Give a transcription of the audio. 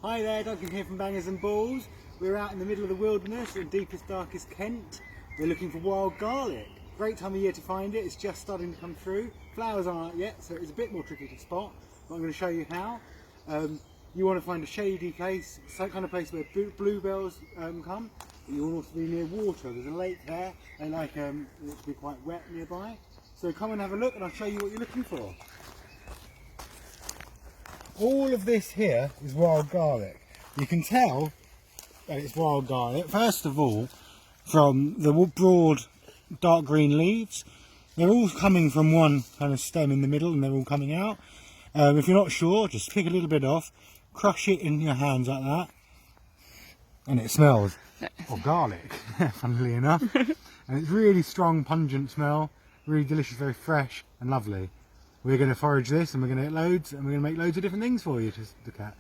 Hi there, Duncan here from Bangers and Balls. We're out in the middle of the wilderness in deepest, darkest Kent. We're looking for wild garlic. Great time of year to find it, it's just starting to come through. Flowers aren't out yet, so it's a bit more tricky to spot, but I'm going to show you how. You want to find a shady place, some kind of place where bluebells come. You want also to be near water. There's a lake there, and like it to be quite wet nearby. So come and have a look and I'll show you what you're looking for. All of this here is wild garlic. You can tell that it's wild garlic, first of all, from the broad dark green leaves. They're all coming from one kind of stem in the middle and they're all coming out. If you're not sure, just pick a little bit off, crush it in your hands like that, and it smells of garlic, funnily enough. And it's really strong, pungent smell, really delicious, very fresh and lovely. We're going to forage this and we're going to get loads, and we're going to make loads of different things for you to look at.